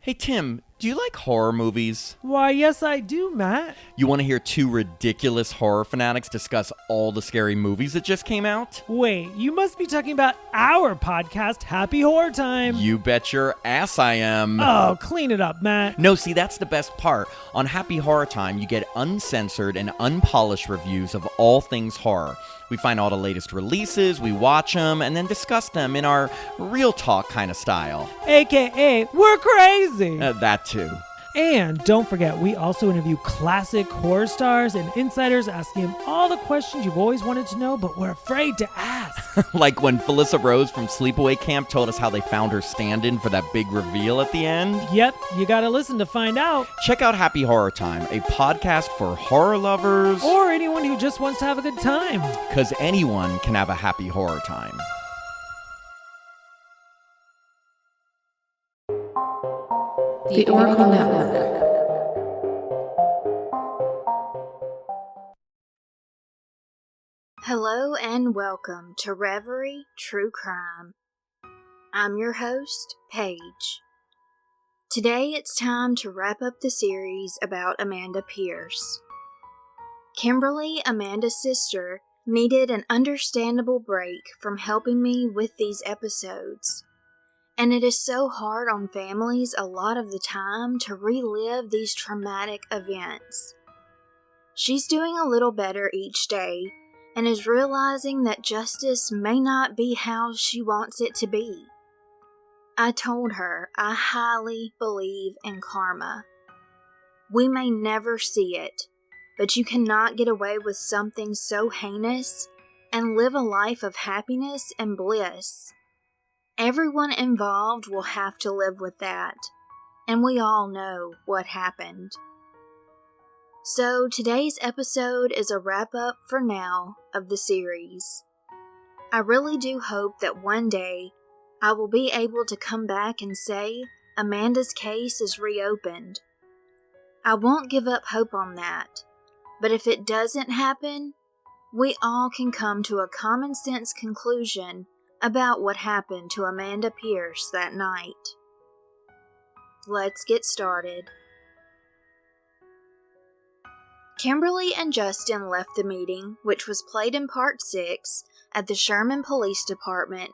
Hey Tim, do you like horror movies? Why, yes I do, Matt. You want to hear two ridiculous horror fanatics discuss all the scary movies that just came out? Wait, you must be talking about our podcast, Happy Horror Time. You bet your ass I am. Oh, clean it up, Matt. No, see, that's the best part. On Happy Horror Time, you get uncensored and unpolished reviews of all things horror. We find all the latest releases, we watch them, and then discuss them in our real talk kind of style. AKA, we're crazy. That too. And don't forget, we also interview classic horror stars and insiders, asking them all the questions you've always wanted to know but were afraid to ask. Like when Felissa Rose from Sleepaway Camp told us how they found her stand-in for that big reveal at the end. Yep, you gotta listen to find out. Check out Happy Horror Time, a podcast for horror lovers. Or anyone who just wants to have a good time. Because anyone can have a happy horror time. The Oracle Network. Hello and welcome to Reverie True Crime. I'm your host, Paige. Today it's time to wrap up the series about Amanda Pierce. Kimberly, Amanda's sister, needed an understandable break from helping me with these episodes. And it is so hard on families a lot of the time to relive these traumatic events. She's doing a little better each day and is realizing that justice may not be how she wants it to be. I told her I highly believe in karma. We may never see it, but you cannot get away with something so heinous and live a life of happiness and bliss. Everyone involved will have to live with that, and we all know what happened. So today's episode is a wrap-up for now of the series. I really do hope that one day I will be able to come back and say Amanda's case is reopened. I won't give up hope on that, but if it doesn't happen, we all can come to a common sense conclusion about what happened to Amanda Pierce that night. Let's get started. Kimberly and Justin left the meeting, which was played in part 6, at the Sherman Police Department,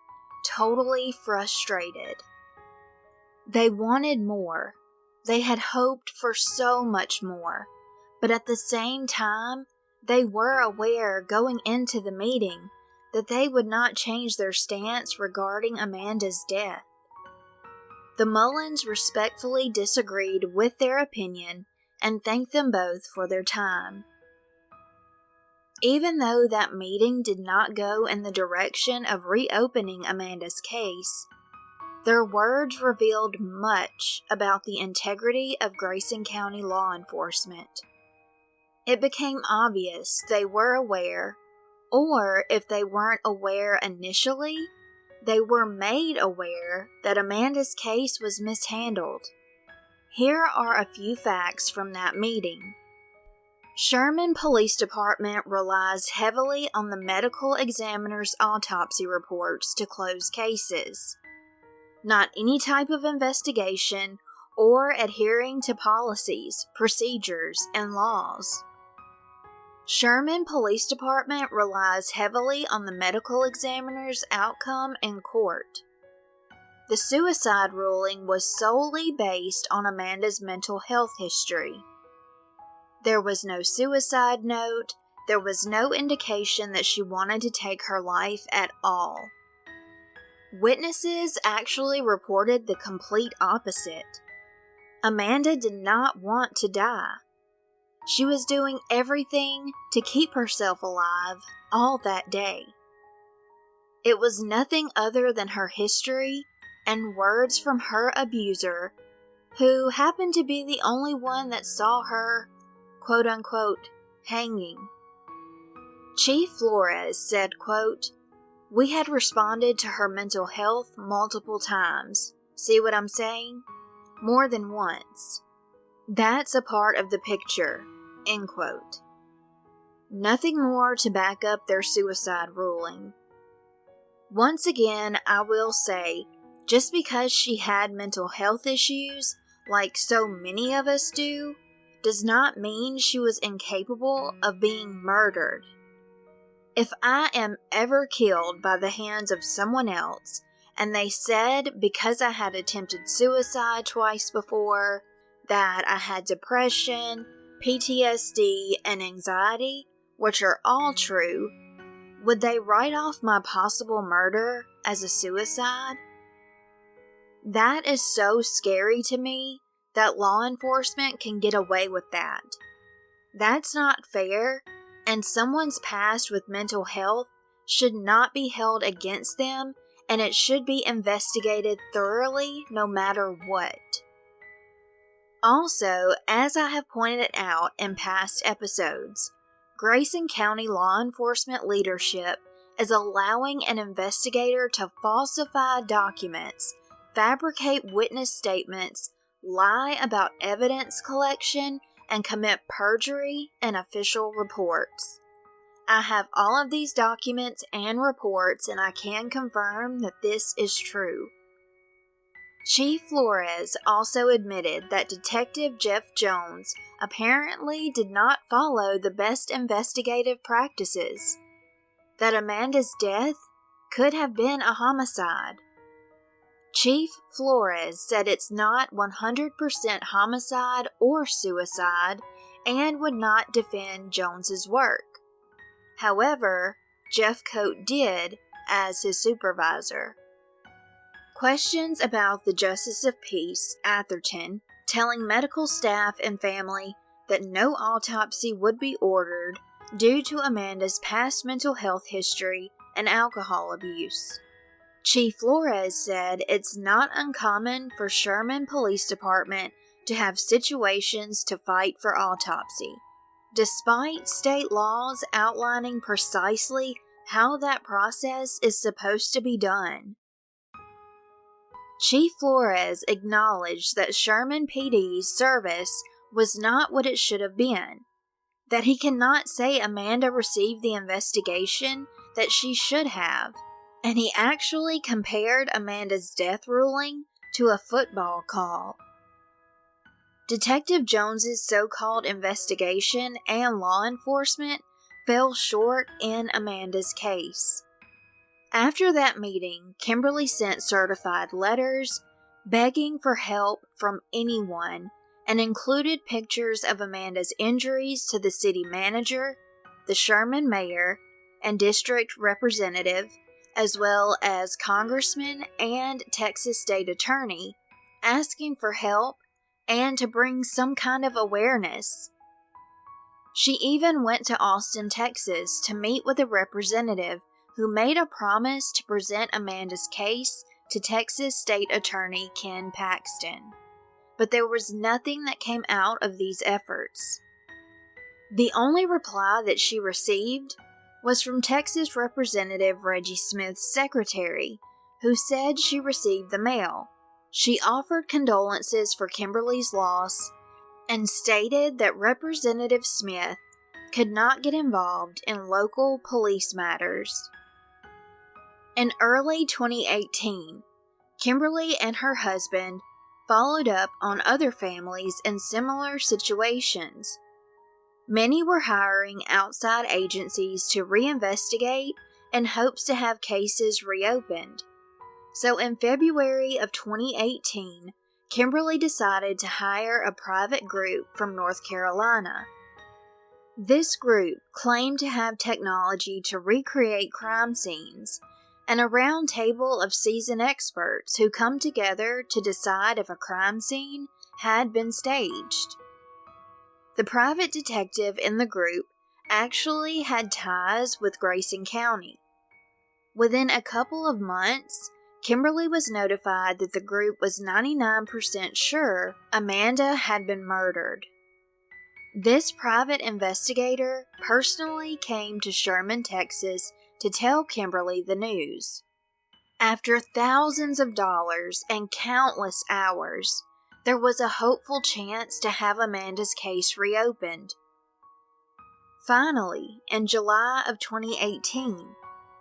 totally frustrated. They wanted more. They had hoped for so much more, but at the same time, they were aware going into the meeting that they would not change their stance regarding Amanda's death. The Mullens respectfully disagreed with their opinion and thanked them both for their time. Even though that meeting did not go in the direction of reopening Amanda's case, their words revealed much about the integrity of Grayson County law enforcement. It became obvious they were aware, or if they weren't aware initially, they were made aware that Amanda's case was mishandled. Here are a few facts from that meeting. Sherman Police Department relies heavily on the medical examiner's autopsy reports to close cases. Not any type of investigation or adhering to policies, procedures, and laws. Sherman Police Department relies heavily on the medical examiner's outcome in court. The suicide ruling was solely based on Amanda's mental health history. There was no suicide note, there was no indication that she wanted to take her life at all. Witnesses actually reported the complete opposite. Amanda did not want to die. She was doing everything to keep herself alive all that day. It was nothing other than her history and words from her abuser, who happened to be the only one that saw her, quote-unquote, hanging. Chief Flores said, quote, "We had responded to her mental health multiple times. See what I'm saying? More than once. That's a part of the picture," end quote. Nothing more to back up their suicide ruling. Once again, I will say, just because she had mental health issues like so many of us do, does not mean she was incapable of being murdered. If I am ever killed by the hands of someone else, and they said because I had attempted suicide twice before, that I had depression, PTSD, and anxiety, which are all true, would they write off my possible murder as a suicide? That is so scary to me that law enforcement can get away with that. That's not fair, and someone's past with mental health should not be held against them, and it should be investigated thoroughly no matter what. Also, as I have pointed out in past episodes, Grayson County law enforcement leadership is allowing an investigator to falsify documents, fabricate witness statements, lie about evidence collection, and commit perjury in official reports. I have all of these documents and reports, and I can confirm that this is true. Chief Flores also admitted that Detective Jeff Jones apparently did not follow the best investigative practices, that Amanda's death could have been a homicide. Chief Flores said it's not 100% homicide or suicide and would not defend Jones's work. However, Jeff Coate did as his supervisor. Questions about the Justice of Peace, Atherton, telling medical staff and family that no autopsy would be ordered due to Amanda's past mental health history and alcohol abuse. Chief Flores said it's not uncommon for Sherman Police Department to have situations to fight for autopsy, despite state laws outlining precisely how that process is supposed to be done. Chief Flores acknowledged that Sherman PD's service was not what it should have been, that he cannot say Amanda received the investigation that she should have, and he actually compared Amanda's death ruling to a football call. Detective Jones's so-called investigation and law enforcement fell short in Amanda's case. After that meeting, Kimberly sent certified letters begging for help from anyone and included pictures of Amanda's injuries to the city manager, the Sherman mayor, and district representative, as well as congressman and Texas state attorney, asking for help and to bring some kind of awareness. She even went to Austin, Texas to meet with a representative who made a promise to present Amanda's case to Texas State Attorney Ken Paxton. But there was nothing that came out of these efforts. The only reply that she received was from Texas Representative Reggie Smith's secretary, who said she received the mail. She offered condolences for Kimberly's loss and stated that Representative Smith could not get involved in local police matters. In early 2018, Kimberly and her husband followed up on other families in similar situations. Many were hiring outside agencies to reinvestigate in hopes to have cases reopened. So in February of 2018, Kimberly decided to hire a private group from North Carolina. This group claimed to have technology to recreate crime scenes, and a round table of seasoned experts who come together to decide if a crime scene had been staged. The private detective in the group actually had ties with Grayson County. Within a couple of months, Kimberly was notified that the group was 99% sure Amanda had been murdered. This private investigator personally came to Sherman, Texas, to tell Kimberly the news. After thousands of dollars and countless hours, there was a hopeful chance to have Amanda's case reopened. Finally, in July of 2018,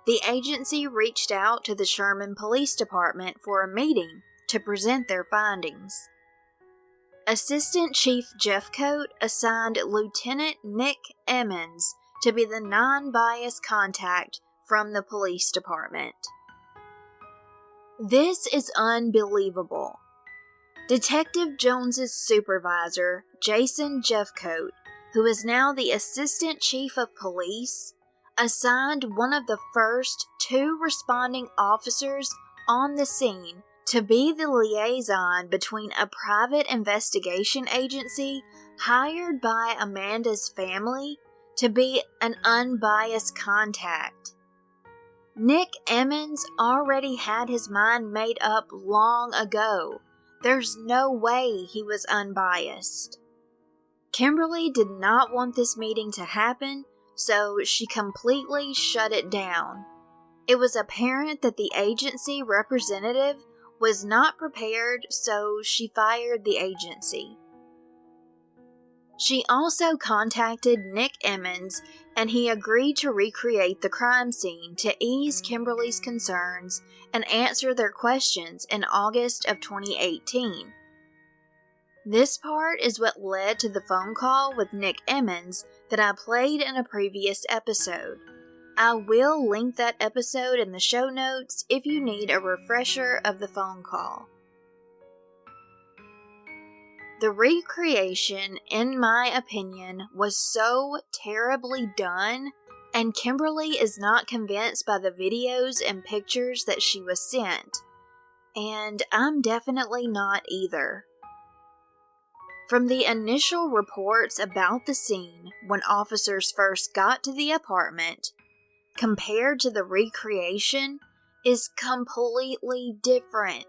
the agency reached out to the Sherman Police Department for a meeting to present their findings. Assistant Chief Jeffcoat assigned Lieutenant Nick Emmons to be the non-biased contact from the police department. This is unbelievable. Detective Jones's supervisor, Jason Jeffcoat, who is now the Assistant Chief of Police, assigned one of the first 2 responding officers on the scene to be the liaison between a private investigation agency hired by Amanda's family to be an unbiased contact. Nick Emmons already had his mind made up long ago. There's no way he was unbiased. Kimberly did not want this meeting to happen, so she completely shut it down. It was apparent that the agency representative was not prepared, so she fired the agency. She also contacted Nick Emmons, and he agreed to recreate the crime scene to ease Kimberly's concerns and answer their questions in August of 2018. This part is what led to the phone call with Nick Emmons that I played in a previous episode. I will link that episode in the show notes if you need a refresher of the phone call. The recreation, in my opinion, was so terribly done, and Kimberly is not convinced by the videos and pictures that she was sent. And I'm definitely not either. From the initial reports about the scene when officers first got to the apartment, compared to the recreation, is completely different.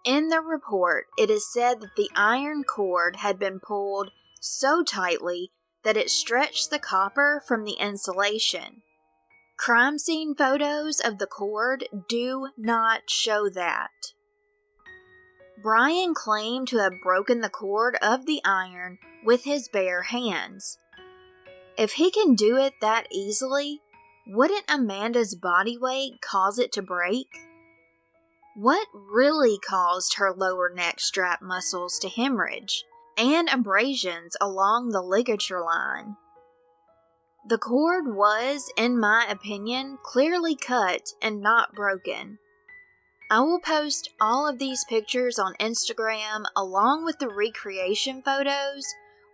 In the report, it is said that the iron cord had been pulled so tightly that it stretched the copper from the insulation. Crime scene photos of the cord do not show that. Brayan claimed to have broken the cord of the iron with his bare hands. If he can do it that easily, wouldn't Amanda's body weight cause it to break? What really caused her lower neck strap muscles to hemorrhage and abrasions along the ligature line? The cord was, in my opinion, clearly cut and not broken. I will post all of these pictures on Instagram along with the recreation photos,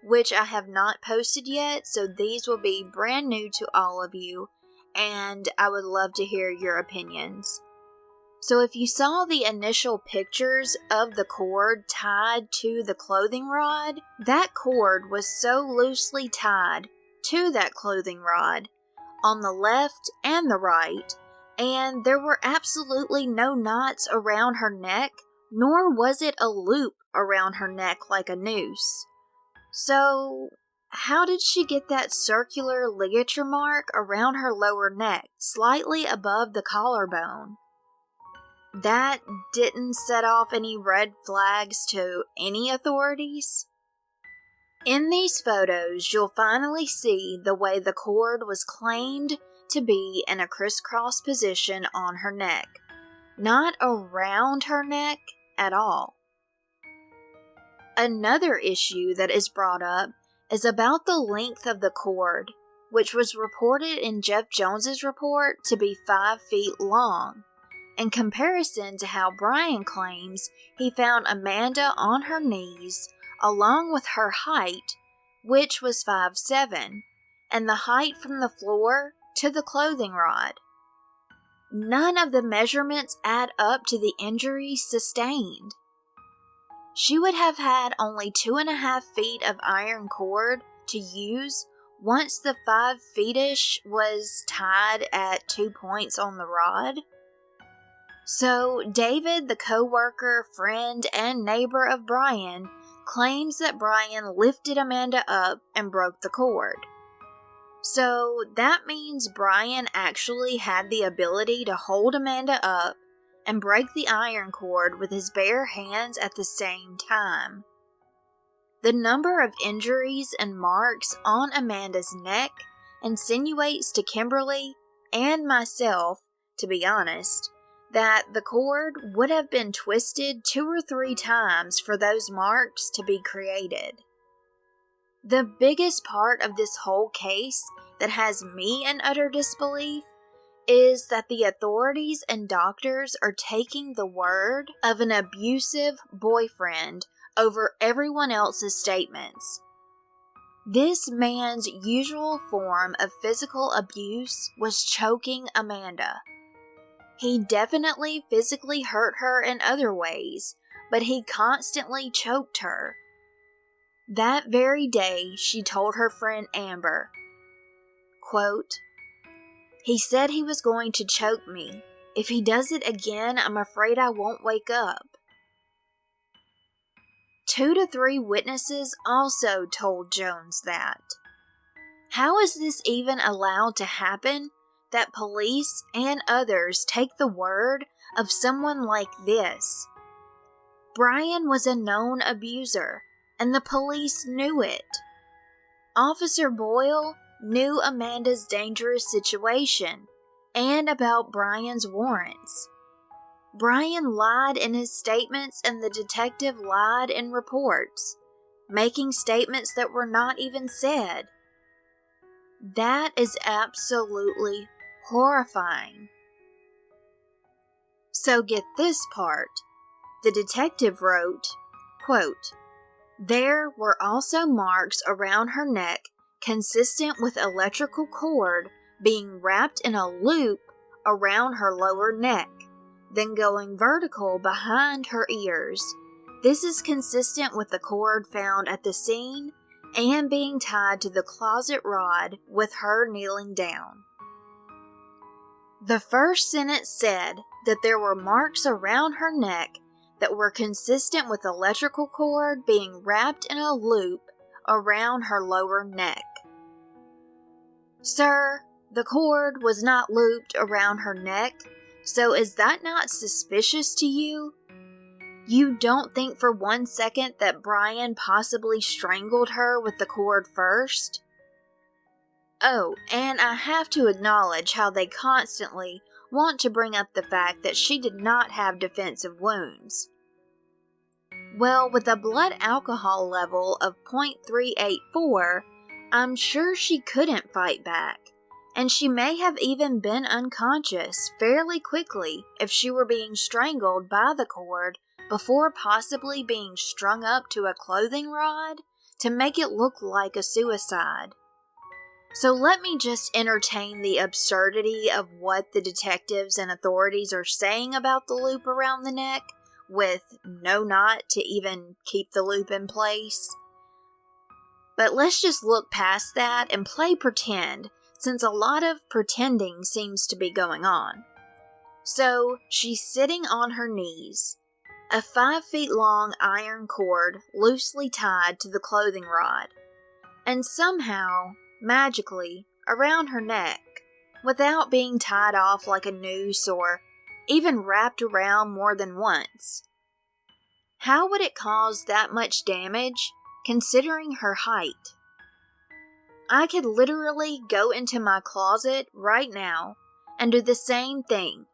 which I have not posted yet, so these will be brand new to all of you, and I would love to hear your opinions. So if you saw the initial pictures of the cord tied to the clothing rod, that cord was so loosely tied to that clothing rod on the left and the right, and there were absolutely no knots around her neck, nor was it a loop around her neck like a noose. So, how did she get that circular ligature mark around her lower neck, slightly above the collarbone? That didn't set off any red flags to any authorities. In these photos, you'll finally see the way the cord was claimed to be in a crisscross position on her neck, not around her neck at all. Another issue that is brought up is about the length of the cord, which was reported in Jeff Jones's report to be 5 feet long, in comparison to how Brayan claims he found Amanda on her knees along with her height, which was 5'7", and the height from the floor to the clothing rod. None of the measurements add up to the injuries sustained. She would have had only 2.5 feet of iron cord to use once the 5 feet-ish was tied at 2 points on the rod. So David, the co-worker, friend, and neighbor of Brayan, claims that Brayan lifted Amanda up and broke the cord. So that means Brayan actually had the ability to hold Amanda up and break the iron cord with his bare hands at the same time. The number of injuries and marks on Amanda's neck insinuates to Kimberly and myself, to be honest, that the cord would have been twisted 2 or 3 times for those marks to be created. The biggest part of this whole case that has me in utter disbelief is that the authorities and doctors are taking the word of an abusive boyfriend over everyone else's statements. This man's usual form of physical abuse was choking Amanda. He definitely physically hurt her in other ways, but he constantly choked her. That very day, she told her friend Amber, quote, "He said he was going to choke me. If he does it again, I'm afraid I won't wake up." 2 to 3 witnesses also told Jones that. How is this even allowed to happen, that police and others take the word of someone like this? Brayan was a known abuser, and the police knew it. Officer Boyle knew Amanda's dangerous situation and about Brayan's warrants. Brayan lied in his statements and the detective lied in reports, making statements that were not even said. That is absolutely horrifying. So get this part. The detective wrote, quote, "There were also marks around her neck consistent with electrical cord being wrapped in a loop around her lower neck, then going vertical behind her ears. This is consistent with the cord found at the scene and being tied to the closet rod with her kneeling down." The first sentence said that there were marks around her neck that were consistent with electrical cord being wrapped in a loop around her lower neck. Sir, the cord was not looped around her neck, so is that not suspicious to you? You don't think for 1 second that Brayan possibly strangled her with the cord first? Oh, and I have to acknowledge how they constantly want to bring up the fact that she did not have defensive wounds. Well, with a blood alcohol level of 0.384, I'm sure she couldn't fight back, and she may have even been unconscious fairly quickly if she were being strangled by the cord before possibly being strung up to a clothing rod to make it look like a suicide. So let me just entertain the absurdity of what the detectives and authorities are saying about the loop around the neck, with no knot to even keep the loop in place. But let's just look past that and play pretend, since a lot of pretending seems to be going on. So she's sitting on her knees, a 5 feet long iron cord loosely tied to the clothing rod, and somehow, magically, around her neck, without being tied off like a noose or even wrapped around more than once. How would it cause that much damage, considering her height? I could literally go into my closet right now and do the same thing,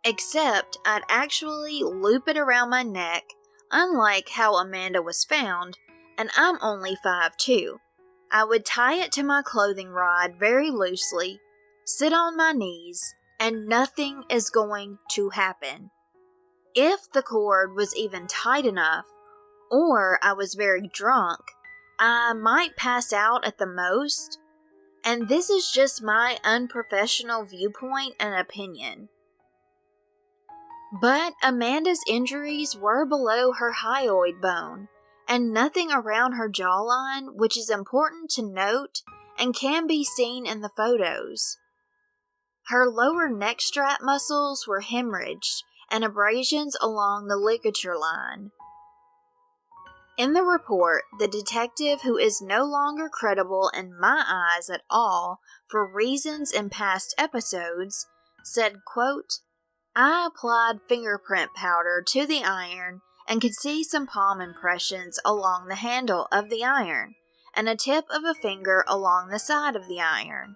except I'd actually loop it around my neck, unlike how Amanda was found, and I'm only 5'2". I would tie it to my clothing rod very loosely, sit on my knees, and nothing is going to happen. If the cord was even tight enough, or I was very drunk, I might pass out at the most, and this is just my unprofessional viewpoint and opinion. But Amanda's injuries were below her hyoid bone, and nothing around her jawline, which is important to note and can be seen in the photos. Her lower neck strap muscles were hemorrhaged and abrasions along the ligature line. In the report, the detective, who is no longer credible in my eyes at all for reasons in past episodes, said, quote, "I applied fingerprint powder to the iron and could see some palm impressions along the handle of the iron and a tip of a finger along the side of the iron.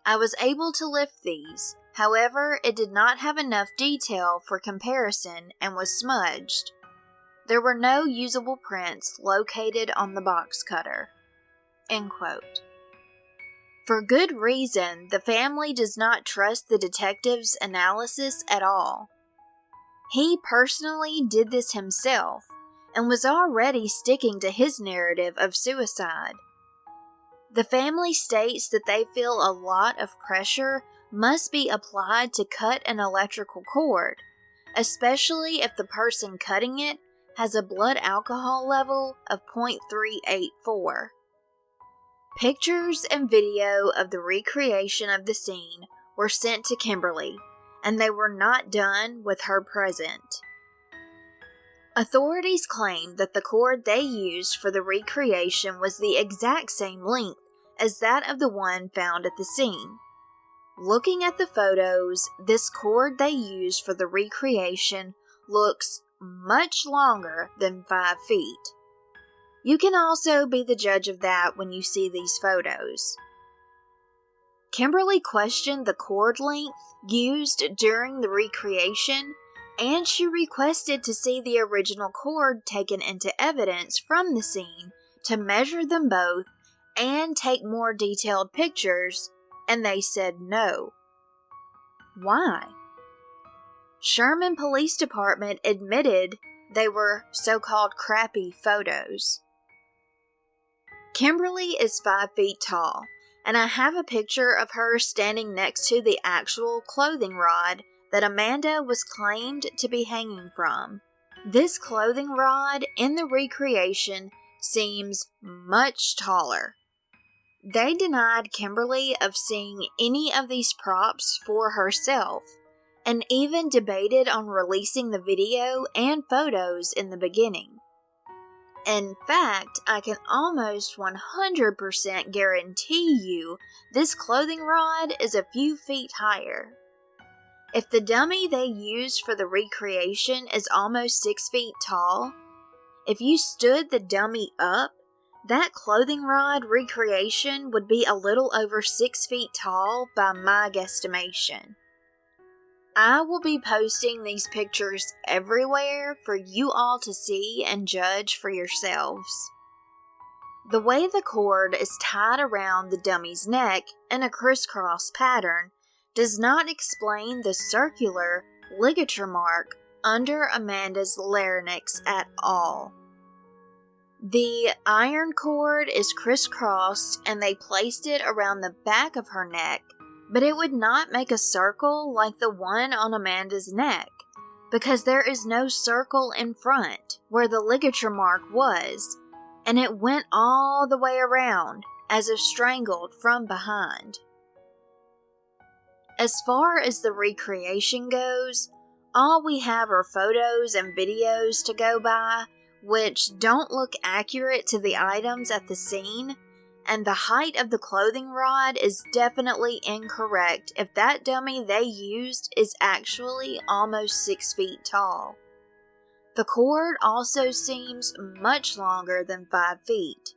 I was able to lift these. However, it did not have enough detail for comparison and was smudged. There were no usable prints located on the box cutter." End quote. For good reason, the family does not trust the detective's analysis at all. He personally did this himself and was already sticking to his narrative of suicide. The family states that they feel a lot of pressure must be applied to cut an electrical cord, especially if the person cutting it has a blood alcohol level of 0.384. Pictures and video of the recreation of the scene were sent to Kimberly, and they were not done with her present. Authorities claimed that the cord they used for the recreation was the exact same length as that of the one found at the scene. Looking at the photos, this cord they used for the recreation looks much longer than 5 feet. You can also be the judge of that when you see these photos. Kimberly questioned the cord length used during the recreation, and she requested to see the original cord taken into evidence from the scene to measure them both and take more detailed pictures, and they said no. Why? Sherman Police Department admitted they were so-called crappy photos. Kimberly is 5 feet tall, and I have a picture of her standing next to the actual clothing rod that Amanda was claimed to be hanging from. This clothing rod in the recreation seems much taller. They denied Kimberly of seeing any of these props for herself, and even debated on releasing the video and photos in the beginning. In fact, I can almost 100% guarantee you this clothing rod is a few feet higher. If the dummy they used for the recreation is almost 6 feet tall, if you stood the dummy up, that clothing rod recreation would be a little over 6 feet tall by my guesstimation. I will be posting these pictures everywhere for you all to see and judge for yourselves. The way the cord is tied around the dummy's neck in a crisscross pattern does not explain the circular ligature mark under Amanda's larynx at all. The iron cord is crisscrossed and they placed it around the back of her neck, but it would not make a circle like the one on Amanda's neck, because there is no circle in front where the ligature mark was, and it went all the way around, as if strangled from behind. As far as the recreation goes, all we have are photos and videos to go by, which don't look accurate to the items at the scene, and the height of the clothing rod is definitely incorrect if that dummy they used is actually almost 6 feet tall. The cord also seems much longer than 5 feet.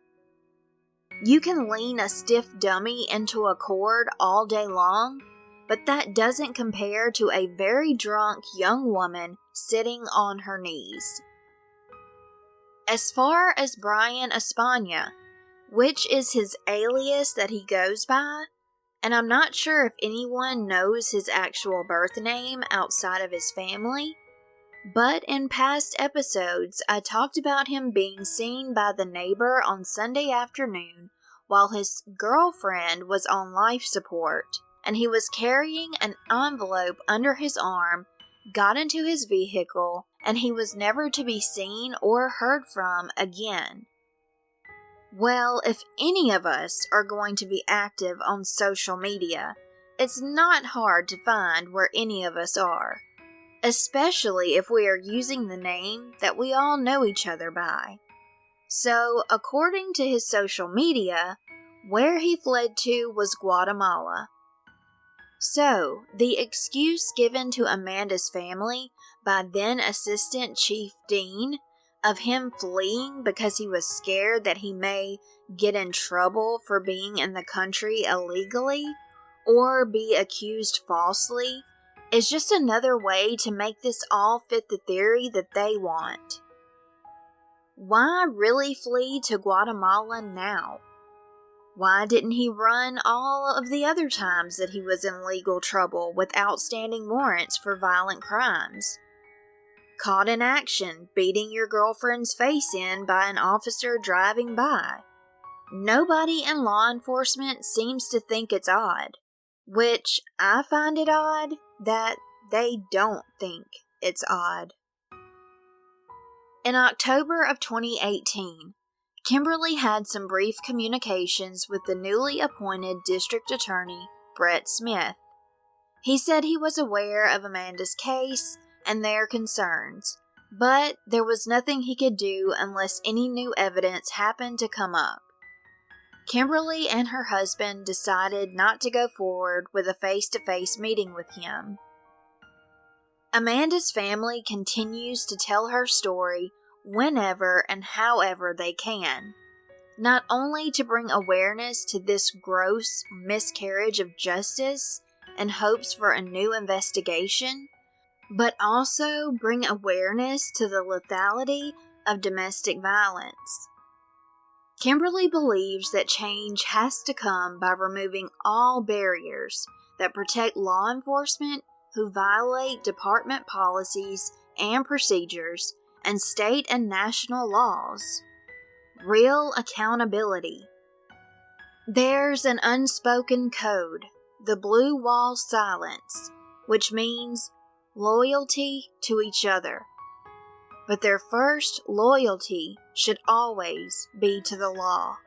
You can lean a stiff dummy into a cord all day long, but that doesn't compare to a very drunk young woman sitting on her knees. As far as Brayan Espana, which is his alias that he goes by, and I'm not sure if anyone knows his actual birth name outside of his family, but in past episodes I talked about him being seen by the neighbor on Sunday afternoon while his girlfriend was on life support, and he was carrying an envelope under his arm, got into his vehicle, and he was never to be seen or heard from again. Well, if any of us are going to be active on social media, it's not hard to find where any of us are, especially if we are using the name that we all know each other by. So, according to his social media, where he fled to was Guatemala. So, the excuse given to Amanda's family by then Assistant Chief Dean of him fleeing because he was scared that he may get in trouble for being in the country illegally or be accused falsely is just another way to make this all fit the theory that they want. Why really flee to Guatemala now? Why didn't he run all of the other times that he was in legal trouble with outstanding warrants for violent crimes? Caught in action, beating your girlfriend's face in by an officer driving by. Nobody in law enforcement seems to think it's odd, which I find it odd that they don't think it's odd. In October of 2018, Kimberly had some brief communications with the newly appointed district attorney, Brett Smith. He said he was aware of Amanda's case and their concerns, but there was nothing he could do unless any new evidence happened to come up. Kimberly and her husband decided not to go forward with a face-to-face meeting with him. Amanda's family continues to tell her story whenever and however they can, not only to bring awareness to this gross miscarriage of justice and hopes for a new investigation, but also bring awareness to the lethality of domestic violence. Kimberly believes that change has to come by removing all barriers that protect law enforcement who violate department policies and procedures and state and national laws. Real accountability. There's an unspoken code, the blue wall silence, which means loyalty to each other. But their first loyalty should always be to the law.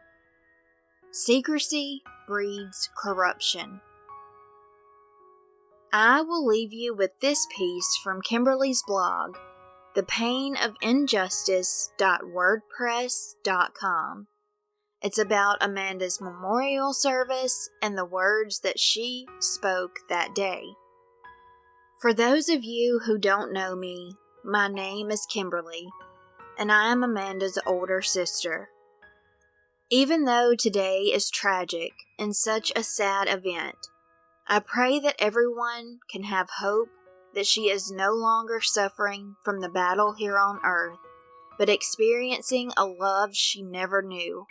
Secrecy breeds corruption. I will leave you with this piece from Kimberly's blog, thepainofInjustice.wordpress.com. It's about Amanda's memorial service and the words that she spoke that day. For those of you who don't know me, my name is Kimberly, and I am Amanda's older sister. Even though today is tragic and such a sad event, I pray that everyone can have hope that she is no longer suffering from the battle here on earth, but experiencing a love she never knew.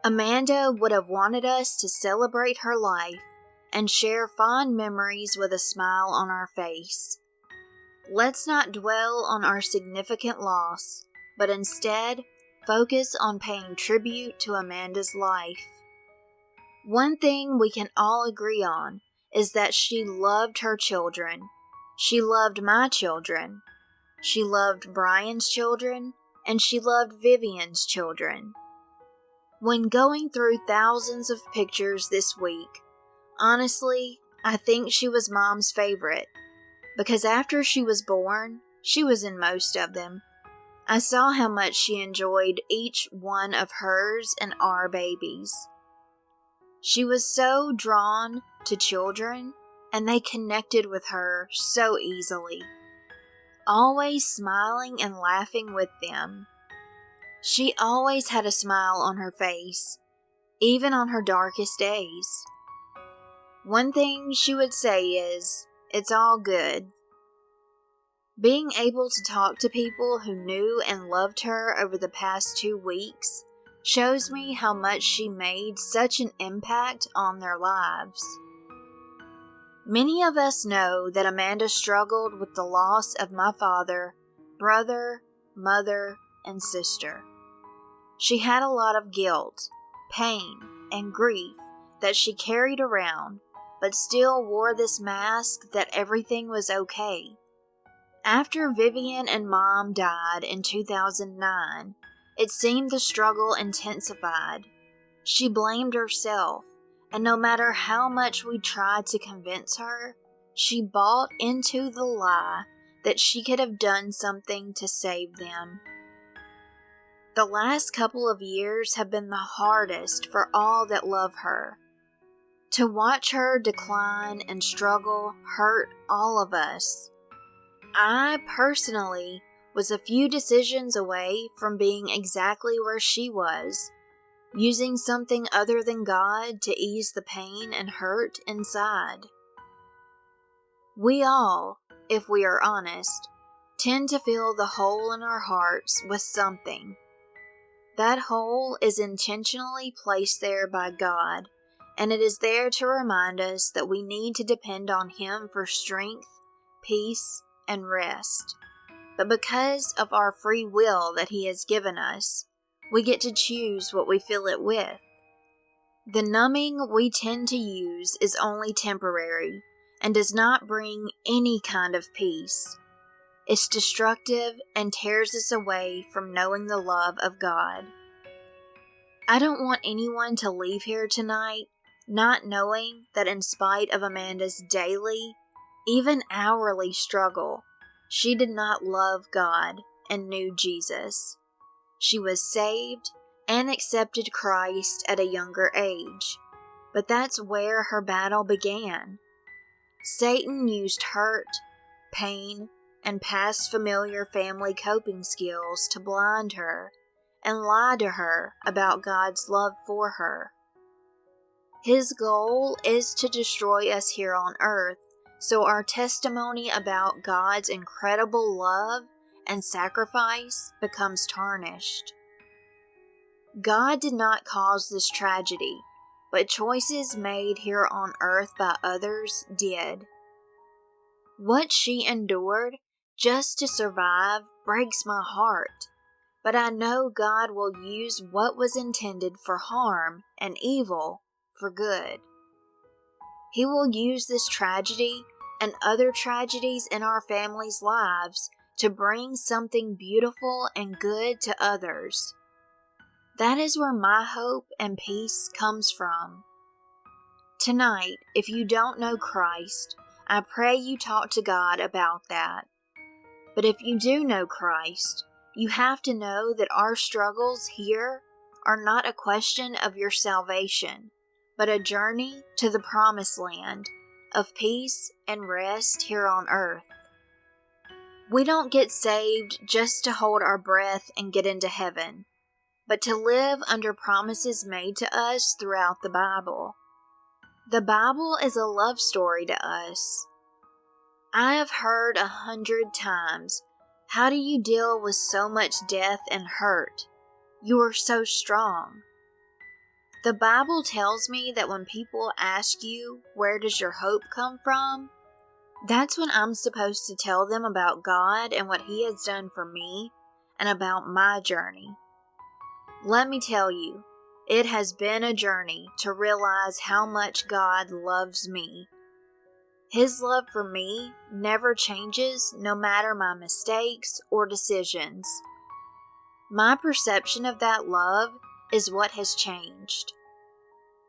Amanda would have wanted us to celebrate her life and share fond memories with a smile on our face. Let's not dwell on our significant loss, but instead focus on paying tribute to Amanda's life. One thing we can all agree on is that she loved her children. She loved my children. She loved Brian's children, and she loved Vivian's children. When going through thousands of pictures this week, honestly, I think she was Mom's favorite, because after she was born, she was in most of them. I saw how much she enjoyed each one of hers and our babies. She was so drawn to children, and they connected with her so easily, always smiling and laughing with them. She always had a smile on her face, even on her darkest days. One thing she would say is, "It's all good." Being able to talk to people who knew and loved her over the past 2 weeks shows me how much she made such an impact on their lives. Many of us know that Amanda struggled with the loss of my father, brother, mother, and sister. She had a lot of guilt, pain, and grief that she carried around, but still wore this mask that everything was okay. After Vivian and Mom died in 2009, it seemed the struggle intensified. She blamed herself, and no matter how much we tried to convince her, she bought into the lie that she could have done something to save them. The last couple of years have been the hardest for all that love her. To watch her decline and struggle hurt all of us. I personally was a few decisions away from being exactly where she was. using something other than God to ease the pain and hurt inside. We all, if we are honest, tend to fill the hole in our hearts with something. That hole is intentionally placed there by God, and it is there to remind us that we need to depend on Him for strength, peace, and rest. But because of our free will that He has given us, we get to choose what we fill it with. The numbing we tend to use is only temporary and does not bring any kind of peace. It's destructive and tears us away from knowing the love of God. I don't want anyone to leave here tonight not knowing that in spite of Amanda's daily, even hourly struggle, she did not love God and knew Jesus. She was saved and accepted Christ at a younger age, but that's where her battle began. Satan used hurt, pain, and past familiar family coping skills to blind her and lie to her about God's love for her. His goal is to destroy us here on earth, so our testimony about God's incredible love and sacrifice becomes tarnished. God did not cause this tragedy, but choices made here on earth by others did. What she endured just to survive breaks my heart, but I know God will use what was intended for harm and evil for good. He will use this tragedy and other tragedies in our families' lives to bring something beautiful and good to others. That is where my hope and peace comes from. Tonight, if you don't know Christ, I pray you talk to God about that. But if you do know Christ, you have to know that our struggles here are not a question of your salvation, but a journey to the promised land of peace and rest here on earth. We don't get saved just to hold our breath and get into heaven, but to live under promises made to us throughout the Bible. The Bible is a love story to us. I have heard 100 times, "How do you deal with so much death and hurt? You are so strong." The Bible tells me that when people ask you, "Where does your hope come from?" that's when I'm supposed to tell them about God and what He has done for me and about my journey. Let me tell you, it has been a journey to realize how much God loves me. His love for me never changes no matter my mistakes or decisions. My perception of that love is what has changed.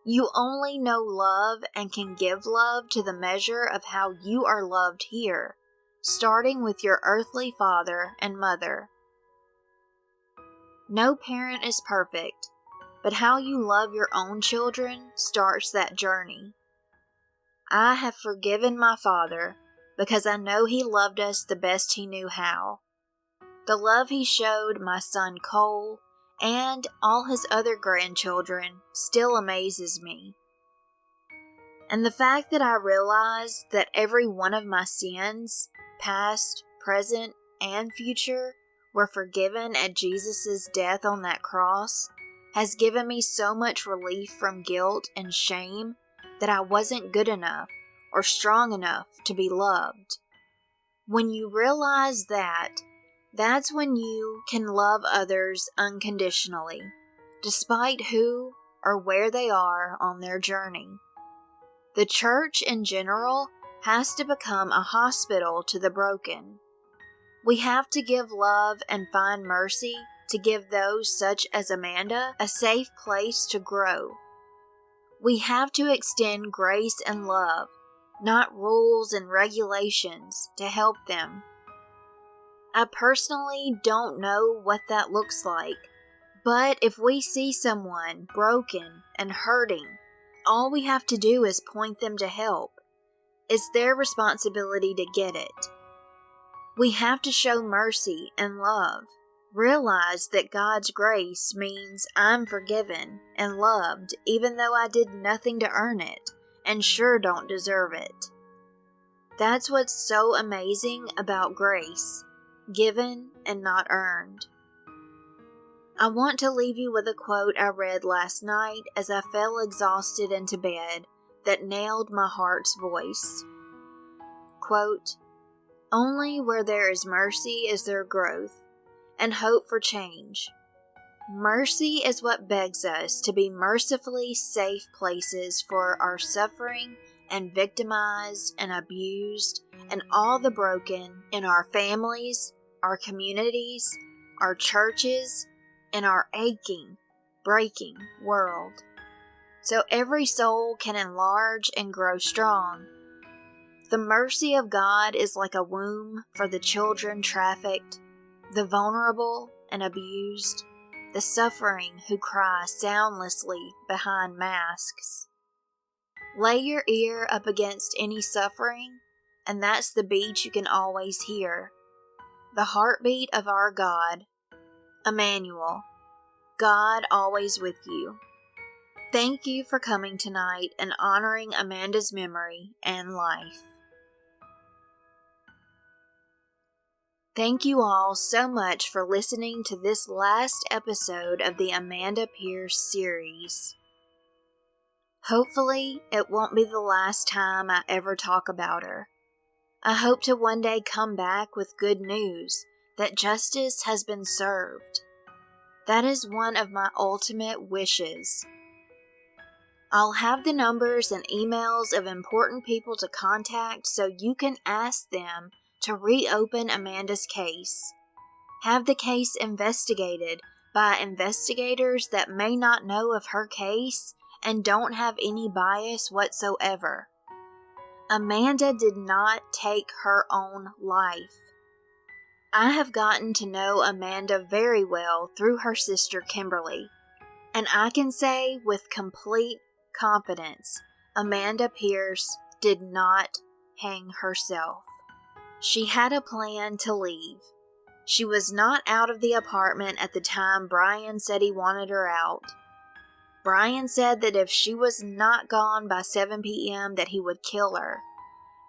You only know love and can give love to the measure of how you are loved here, starting with your earthly father and mother. No parent is perfect, but how you love your own children starts that journey. I have forgiven my father because I know he loved us the best he knew how. The love he showed my son Cole and all his other grandchildren still amazes me. And the fact that I realized that every one of my sins, past, present, and future, were forgiven at Jesus' death on that cross, has given me so much relief from guilt and shame that I wasn't good enough or strong enough to be loved. When you realize that, that's when you can love others unconditionally, despite who or where they are on their journey. The church in general has to become a hospital to the broken. We have to give love and find mercy to give those such as Amanda a safe place to grow. We have to extend grace and love, not rules and regulations, to help them. I personally don't know what that looks like, but if we see someone broken and hurting, all we have to do is point them to help. It's their responsibility to get it. We have to show mercy and love, Realize that God's grace means I'm forgiven and loved even though I did nothing to earn it and sure don't deserve it. That's what's so amazing about grace, given and not earned. I want to leave you with a quote I read last night as I fell exhausted into bed that nailed my heart's voice. Quote, "Only where there is mercy is there growth and hope for change. Mercy is what begs us to be mercifully safe places for our suffering and victimized and abused and all the broken in our families, our communities, our churches, and our aching, breaking world. So every soul can enlarge and grow strong. The mercy of God is like a womb for the children trafficked, the vulnerable and abused, the suffering who cry soundlessly behind masks. Lay your ear up against any suffering, and that's the beat you can always hear. The heartbeat of our God, Emmanuel, God always with you. Thank you for coming tonight and honoring Amanda's memory and life." Thank you all so much for listening to this last episode of the Amanda Pierce series. Hopefully, it won't be the last time I ever talk about her. I hope to one day come back with good news that justice has been served. That is one of my ultimate wishes. I'll have the numbers and emails of important people to contact so you can ask them to reopen Amanda's case. Have the case investigated by investigators that may not know of her case and don't have any bias whatsoever. Amanda did not take her own life. I have gotten to know Amanda very well through her sister Kimberly, and I can say with complete confidence, Amanda Pierce did not hang herself. She had a plan to leave. She was not out of the apartment at the time Brayan said he wanted her out. Brayan said that if she was not gone by 7 p.m. that he would kill her.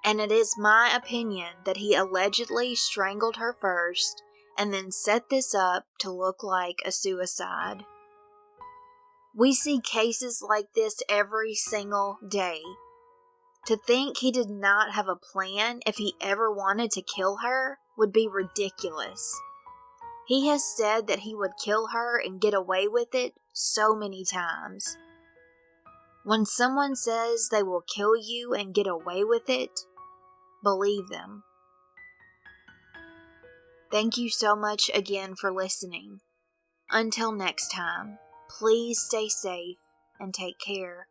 And it is my opinion that he allegedly strangled her first and then set this up to look like a suicide. We see cases like this every single day. To think he did not have a plan if he ever wanted to kill her would be ridiculous. He has said that he would kill her and get away with it so many times. When someone says they will kill you and get away with it, believe them. Thank you so much again for listening. Until next time, please stay safe and take care.